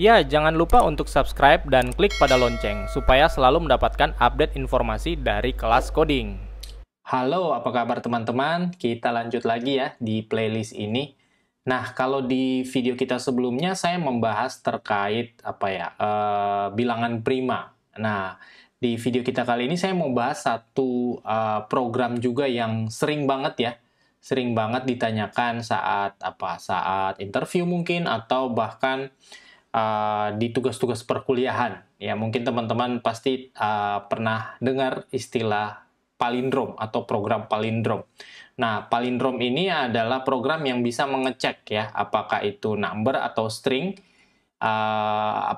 Ya, jangan lupa untuk subscribe dan klik pada lonceng supaya selalu mendapatkan update informasi dari kelas coding. Halo, apa kabar teman-teman? Kita lanjut lagi ya di playlist ini. Nah, kalau di video kita sebelumnya saya membahas terkait bilangan prima. Nah, di video kita kali ini saya mau bahas satu program juga yang sering banget ditanyakan saat interview mungkin, atau bahkan di tugas-tugas perkuliahan. Ya, mungkin teman-teman pasti pernah dengar istilah palindrom atau program palindrom. Nah, palindrom ini adalah program yang bisa mengecek ya apakah itu number atau string,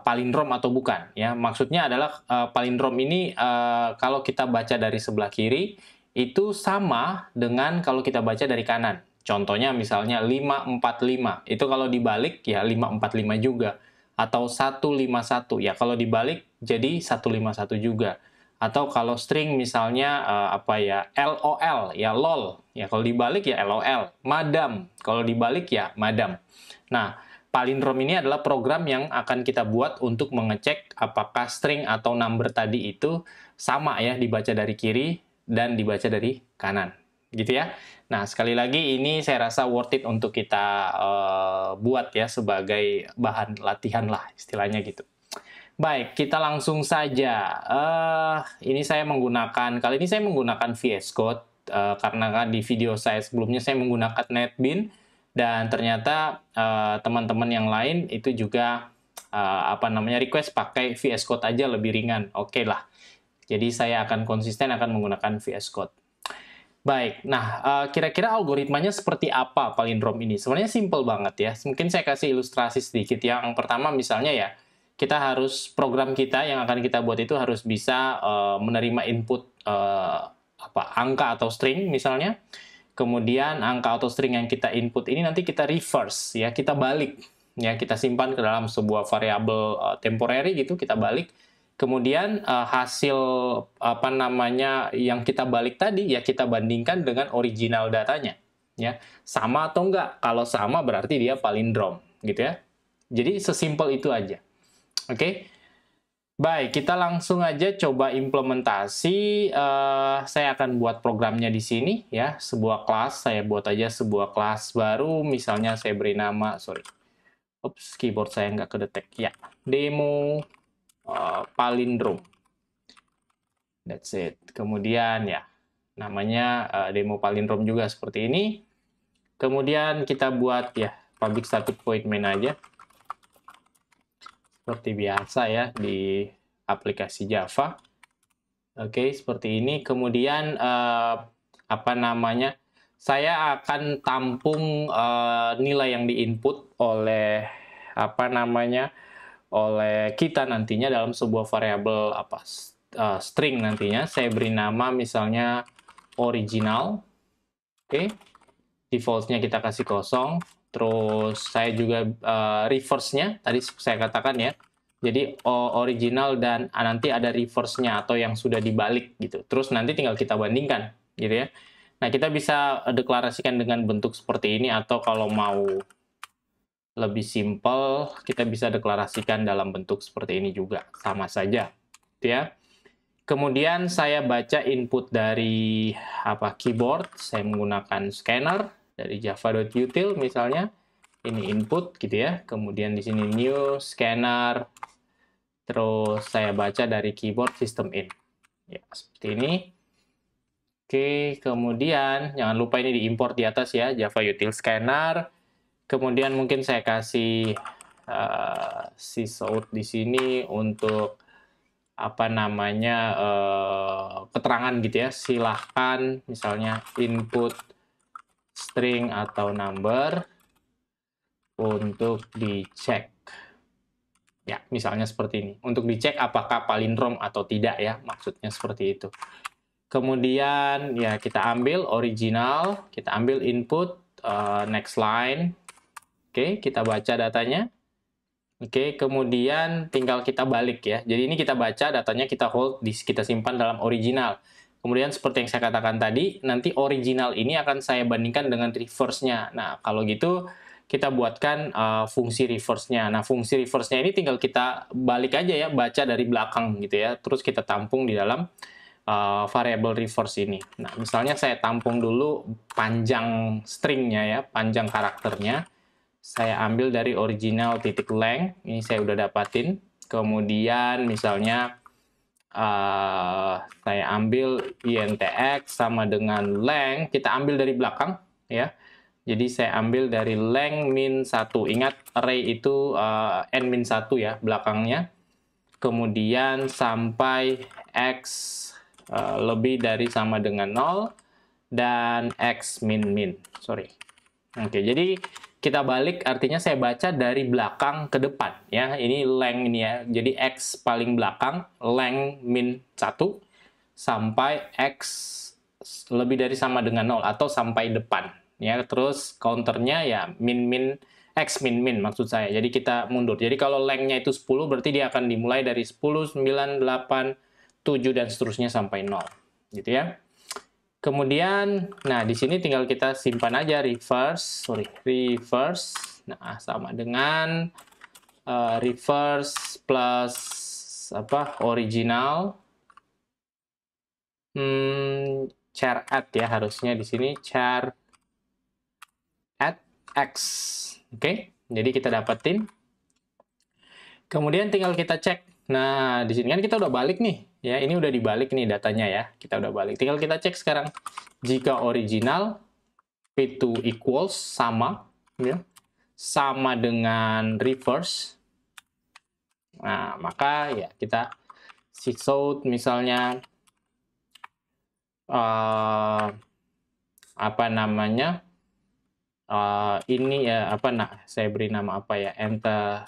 palindrom atau bukan. Ya, maksudnya adalah palindrom ini kalau kita baca dari sebelah kiri itu sama dengan kalau kita baca dari kanan. Contohnya misalnya 545. Itu kalau dibalik ya 545 juga. Atau 151 ya, kalau dibalik jadi 151 juga. Atau kalau string misalnya LOL ya lol ya, kalau dibalik ya LOL. Madam kalau dibalik ya madam. Nah, palindrom ini adalah program yang akan kita buat untuk mengecek apakah string atau number tadi itu sama ya dibaca dari kiri dan dibaca dari kanan, gitu ya. Nah, sekali lagi ini saya rasa worth it untuk kita buat ya sebagai bahan latihan lah istilahnya gitu. Baik, kita langsung saja. Kali ini saya menggunakan VS Code karena kan di video saya sebelumnya saya menggunakan NetBeans, dan ternyata teman-teman yang lain itu juga request pakai VS Code aja lebih ringan. Oke lah. Jadi saya akan konsisten akan menggunakan VS Code. Baik, nah kira-kira algoritmanya seperti apa palindrom ini? Sebenarnya simple banget ya. Mungkin saya kasih ilustrasi sedikit. Yang pertama misalnya ya, program kita yang akan kita buat itu harus bisa menerima input angka atau string misalnya. Kemudian angka atau string yang kita input ini nanti kita reverse ya, kita balik ya, kita simpan ke dalam sebuah variabel temporary gitu, kita balik. Kemudian hasil yang kita balik tadi ya kita bandingkan dengan original datanya ya, sama atau enggak. Kalau sama berarti dia palindrom gitu ya. Jadi sesimpel itu aja. Oke. Baik, kita langsung aja coba implementasi. Saya akan buat programnya di sini ya, sebuah kelas. Saya buat aja sebuah kelas baru, misalnya saya beri nama, keyboard saya nggak kedetek ya, demo palindrom. That's it. Kemudian ya, namanya demo palindrom juga seperti ini. Kemudian kita buat ya public static void main aja. Seperti biasa ya di aplikasi Java. Oke, seperti ini. Kemudian saya akan tampung nilai yang diinput oleh oleh kita nantinya dalam sebuah variabel string nantinya. Saya beri nama misalnya original. Oke. Defaultnya kita kasih kosong. Terus saya juga reverse-nya tadi saya katakan ya. Jadi original dan nanti ada reverse-nya atau yang sudah dibalik gitu. Terus nanti tinggal kita bandingkan gitu ya. Nah, kita bisa deklarasikan dengan bentuk seperti ini, atau kalau mau lebih simple kita bisa deklarasikan dalam bentuk seperti ini juga, sama saja gitu ya. Kemudian saya baca input dari keyboard, saya menggunakan scanner dari java.util misalnya. Ini input gitu ya. Kemudian di sini new scanner. Terus saya baca dari keyboard system in. Ya, seperti ini. Oke, kemudian jangan lupa ini diimport di atas ya, java.util scanner. Kemudian mungkin saya kasih sysout di sini untuk keterangan gitu ya. Silahkan misalnya input string atau number untuk dicek. Ya, misalnya seperti ini. Untuk dicek apakah palindrom atau tidak ya, maksudnya seperti itu. Kemudian ya kita ambil original, kita ambil input, next line. Oke, kita baca datanya. Oke, kemudian tinggal kita balik ya. Jadi ini kita baca datanya, kita hold, kita simpan dalam original. Kemudian seperti yang saya katakan tadi, nanti original ini akan saya bandingkan dengan reverse-nya. Nah, kalau gitu kita buatkan fungsi reverse-nya. Nah, fungsi reverse-nya ini tinggal kita balik aja ya, baca dari belakang gitu ya. Terus kita tampung di dalam variable reverse ini. Nah, misalnya saya tampung dulu panjang stringnya ya, panjang karakternya. Saya ambil dari original titik length, ini saya udah dapatin. Kemudian misalnya saya ambil intx sama dengan length, kita ambil dari belakang ya. Jadi saya ambil dari length min 1. Ingat array itu n-1 ya belakangnya. Kemudian sampai x lebih dari sama dengan 0 dan x min. Sorry. Oke, jadi kita balik artinya saya baca dari belakang ke depan ya. Ini length ini ya. Jadi x paling belakang, length min 1 sampai x lebih dari sama dengan 0 atau sampai depan. Ya, terus counternya ya x min maksud saya. Jadi kita mundur. Jadi kalau length-nya itu 10 berarti dia akan dimulai dari 10, 9, 8, 7 dan seterusnya sampai 0. Gitu ya. Kemudian nah di sini tinggal kita simpan aja reverse. Nah, sama dengan reverse plus original char add ya, harusnya di sini char add x. Oke, jadi kita dapetin. Kemudian tinggal kita cek. Nah, di sini kan kita udah balik nih. Ya, ini udah dibalik nih datanya ya. Kita udah balik. Tinggal kita cek sekarang. Jika original p2 equals sama ya, sama dengan reverse. Nah, maka ya kita sysout misalnya ini ya saya beri nama apa ya, enter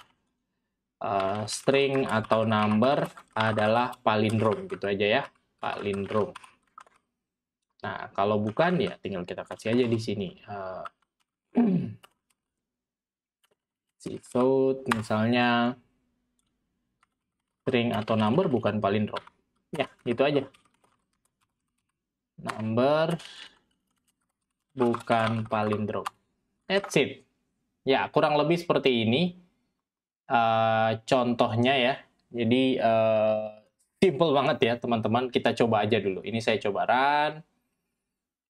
string atau number adalah palindrome gitu aja ya, palindrome. Nah, kalau bukan ya tinggal kita kasih aja di sini sysout misalnya string atau number bukan palindrome. Ya, gitu aja. Number bukan palindrome. That's it. Ya, kurang lebih seperti ini contohnya ya. Jadi simple banget ya teman-teman. Kita coba aja dulu. Ini saya coba run.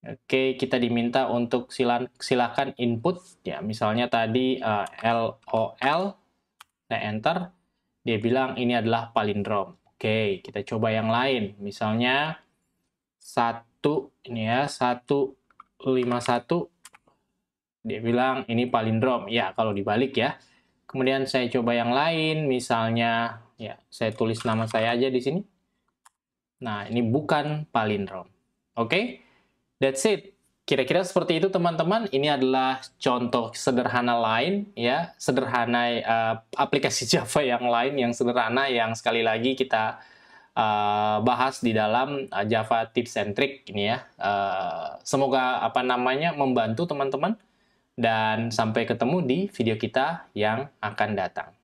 Oke, kita diminta untuk silakan input ya. Misalnya tadi LOL, saya enter. Dia bilang ini adalah palindrome. Oke, kita coba yang lain. Misalnya 151. Dia bilang ini palindrome. Ya, kalau dibalik ya. Kemudian saya coba yang lain, misalnya ya saya tulis nama saya aja di sini. Nah, ini bukan palindrome. Oke? That's it. Kira-kira seperti itu teman-teman. Ini adalah contoh sederhana lain ya, sederhana aplikasi Java yang lain yang sederhana yang sekali lagi kita bahas di dalam Java Tips and Trick ini ya. Semoga membantu teman-teman, dan sampai ketemu di video kita yang akan datang.